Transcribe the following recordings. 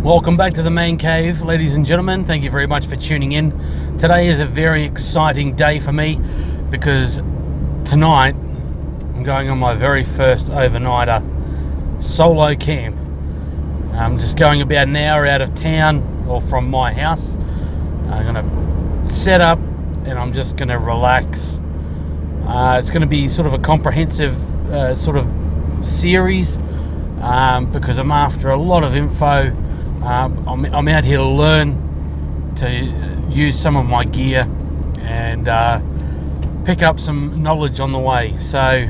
Welcome back to the main cave, ladies and gentlemen. Thank you very much for tuning in. Today is a very exciting day for me because tonight I'm going on my very first overnighter solo camp. I'm just going about an hour out of town or from my house. I'm going to set up and I'm just going to relax. It's going to be sort of a comprehensive sort of series because I'm after a lot of info. I'm out here to learn to use some of my gear and pick up some knowledge on the way. So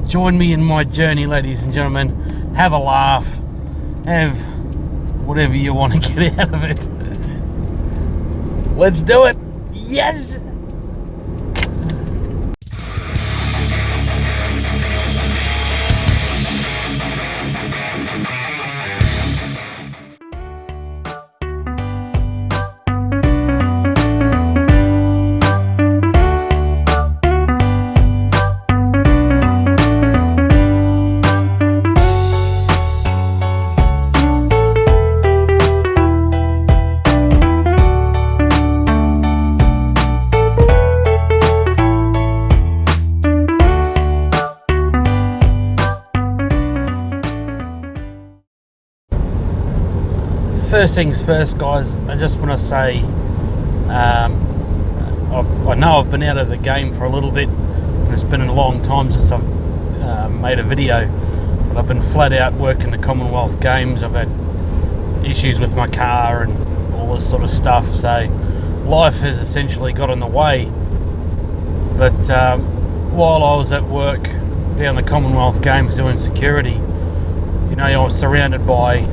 join me in my journey, ladies and gentlemen. Have a laugh, have whatever you want to get out of it. Let's do it. Yes. First things first, guys, I just want to say I know I've been out of the game for a little bit and it's been a long time since I've made a video, but I've been flat out working the Commonwealth Games. I've had issues with my car and all this sort of stuff, so life has essentially got in the way. But while I was at work down the Commonwealth Games doing security, you know, I was surrounded by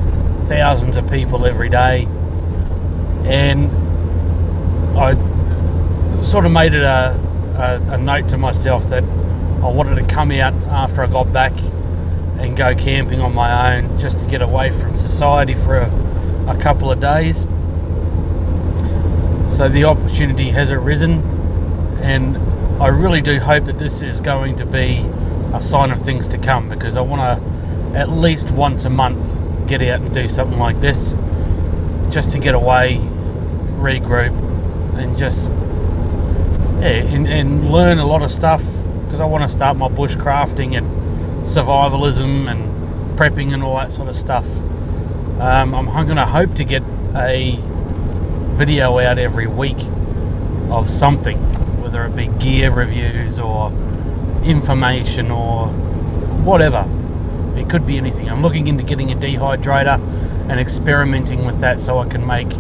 thousands of people every day, and I sort of made it a note to myself that I wanted to come out after I got back and go camping on my own, just to get away from society for a couple of days. So the opportunity has arisen, and I really do hope that this is going to be a sign of things to come, because I want to at least once a month get out and do something like this, just to get away, regroup, and just and learn a lot of stuff, because I want to start my bushcrafting and survivalism and prepping and all that sort of stuff. I'm going to hope to get a video out every week of something, whether it be gear reviews or information or whatever. It could be anything. I'm looking into getting a dehydrator and experimenting with that so I can make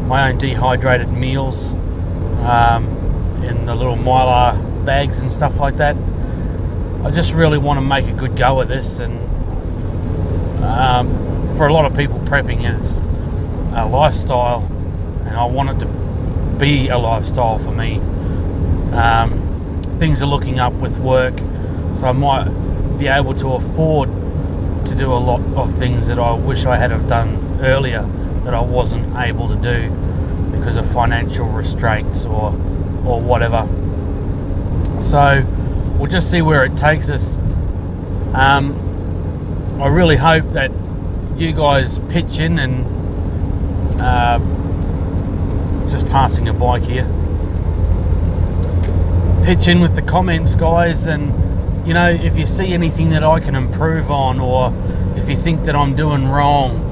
my own dehydrated meals in the little mylar bags and stuff like that. I just really want to make a good go of this, and for a lot of people, prepping is a lifestyle, and I want it to be a lifestyle for me. Things are looking up with work, so I might be able to afford to do a lot of things that I wish I had have done earlier that I wasn't able to do because of financial restraints or whatever. So we'll just see where it takes us. I really hope that you guys pitch in and just passing a bike here. Pitch in with the comments, guys, and you know, if you see anything that I can improve on, or if you think that I'm doing wrong,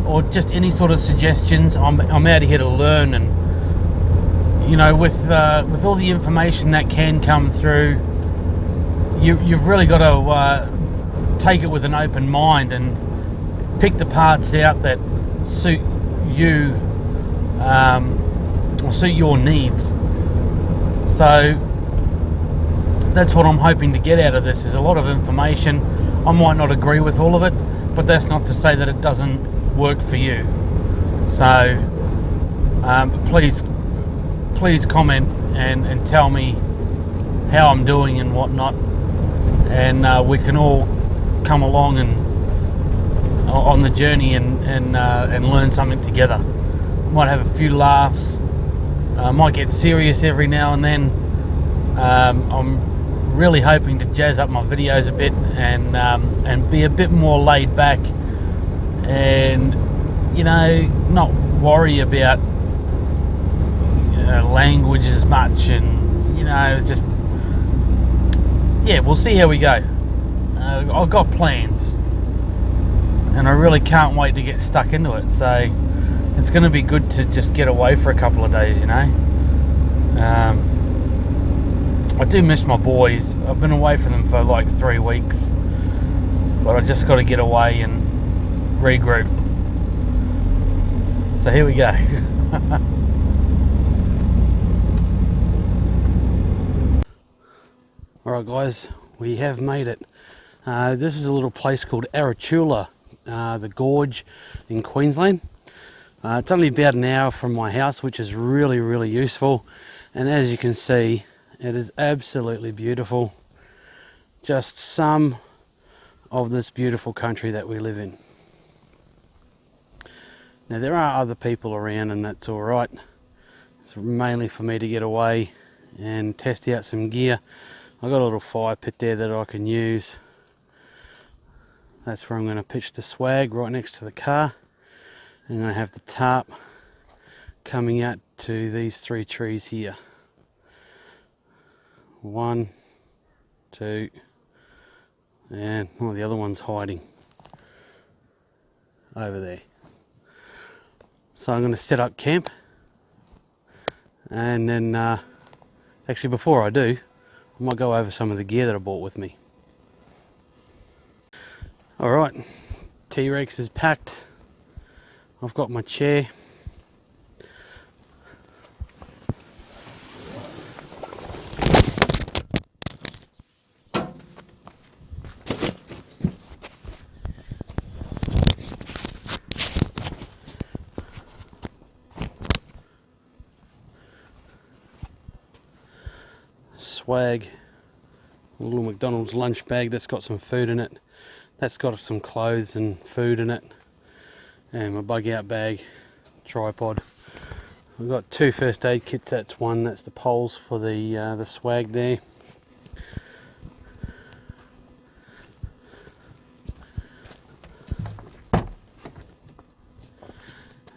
or just any sort of suggestions, I'm out here to learn. And you know, with all the information that can come through, you've really got to take it with an open mind and pick the parts out that suit you or suit your needs. So that's what I'm hoping to get out of this, is a lot of information. I might not agree with all of it, but that's not to say that it doesn't work for you. So please comment and tell me how I'm doing and whatnot, and we can all come along and on the journey and learn something together. Might have a few laughs, might get serious every now and then. I'm really hoping to jazz up my videos a bit and be a bit more laid back and not worry about language as much, and just we'll see how we go. I've got plans, and I really can't wait to get stuck into it. So it's going to be good to just get away for a couple of days. I do miss my boys. I've been away from them for like 3 weeks, but I just got to get away and regroup. So here we go. Alright guys, we have made it. This is a little place called Arachula, the gorge in Queensland. It's only about an hour from my house, which is really, really useful. And as you can see, it is absolutely beautiful. Just some of this beautiful country that we live in. Now there are other people around, and that's alright. It's mainly for me to get away and test out some gear. I've got a little fire pit there that I can use. That's where I'm going to pitch the swag, right next to the car. I'm going to have the tarp coming out to these 3 trees here. 1, 2, and the other one's hiding over there. So I'm going to set up camp, and then actually before I do, I might go over some of the gear that I brought with me. Alright, T-Rex is packed. I've got my chair. Swag, a little McDonald's lunch bag that's got some food in it. That's got some clothes and food in it. And my bug out bag, tripod. I've got 2 first aid kits. That's one, that's the poles for the swag there.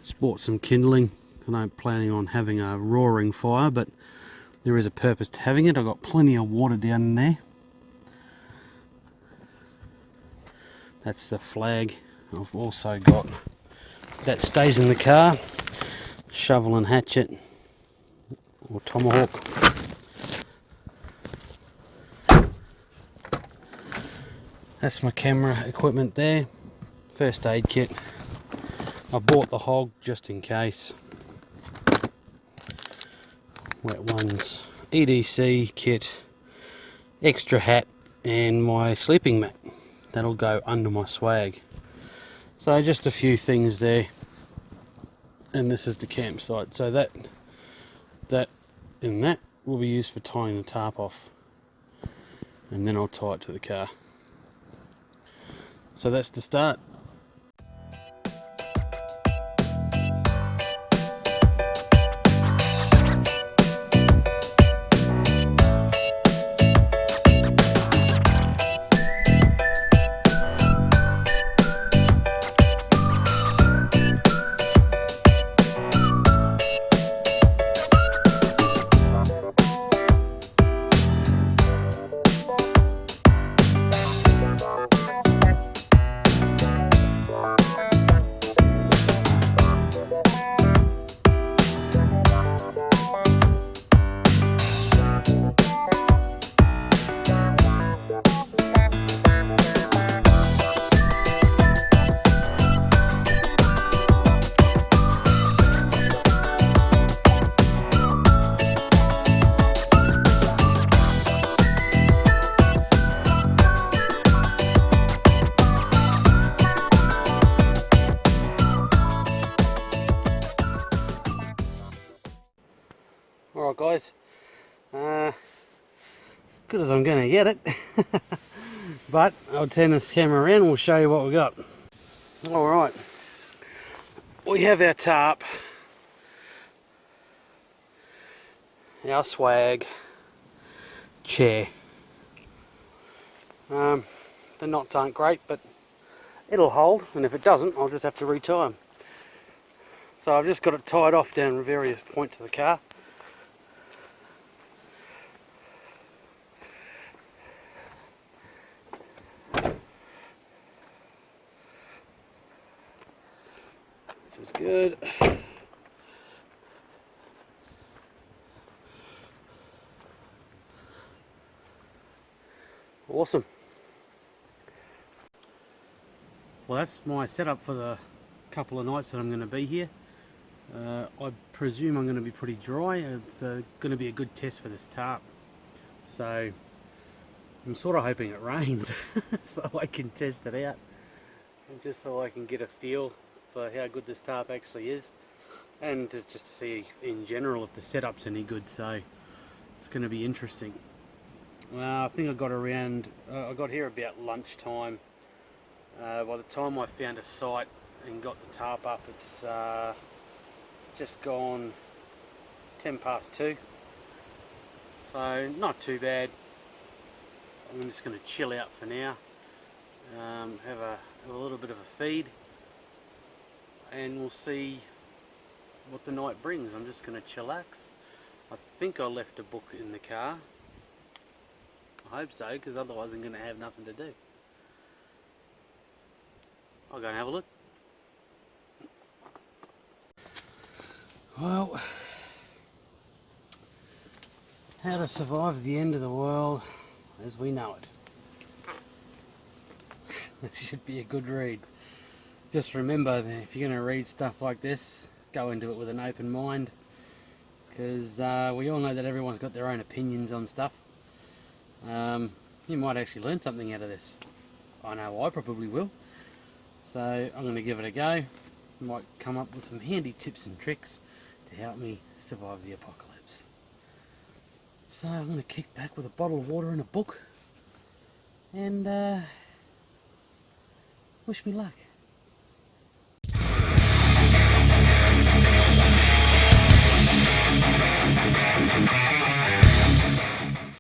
Just bought some kindling, and I'm planning on having a roaring fire, but there is a purpose to having it. I've got plenty of water down in there. That's the flag. I've also got, that stays in the car, shovel and hatchet, or tomahawk. That's my camera equipment there. First aid kit. I bought the hog just in case. Wet ones. EDC kit. Extra hat, and my sleeping mat. That'll go under my swag. So just a few things there. And this is the campsite. So that will be used for tying the tarp off. And then I'll tie it to the car. So that's the start. Alright guys, as good as I'm going to get it, but I'll turn this camera around and we'll show you what we got. Alright, we have our tarp, our swag, chair. The knots aren't great, but it'll hold, and if it doesn't, I'll just have to retie them. So I've just got it tied off down various points of the car. Which is good. Awesome. Well, that's my setup for the couple of nights that I'm going to be here. I presume I'm going to be pretty dry. It's going to be a good test for this tarp. So I'm sort of hoping it rains so I can test it out. And just so I can get a feel for how good this tarp actually is. And just to see in general if the setup's any good. So it's going to be interesting. I think I got here about lunchtime. By the time I found a site and got the tarp up, it's just gone 10 past 2. So not too bad. I'm just going to chill out for now. Have a little bit of a feed, and we'll see what the night brings. I'm just going to chillax. I think I left a book in the car. I hope so, because otherwise I'm going to have nothing to do. I'll go and have a look. Well, how to survive the end of the world as we know it. This should be a good read. Just remember that if you're going to read stuff like this, go into it with an open mind, because we all know that everyone's got their own opinions on stuff. You might actually learn something out of this. I know I probably will. So I'm going to give it a go. Might come up with some handy tips and tricks to help me survive the apocalypse. So I'm going to kick back with a bottle of water and a book, and wish me luck.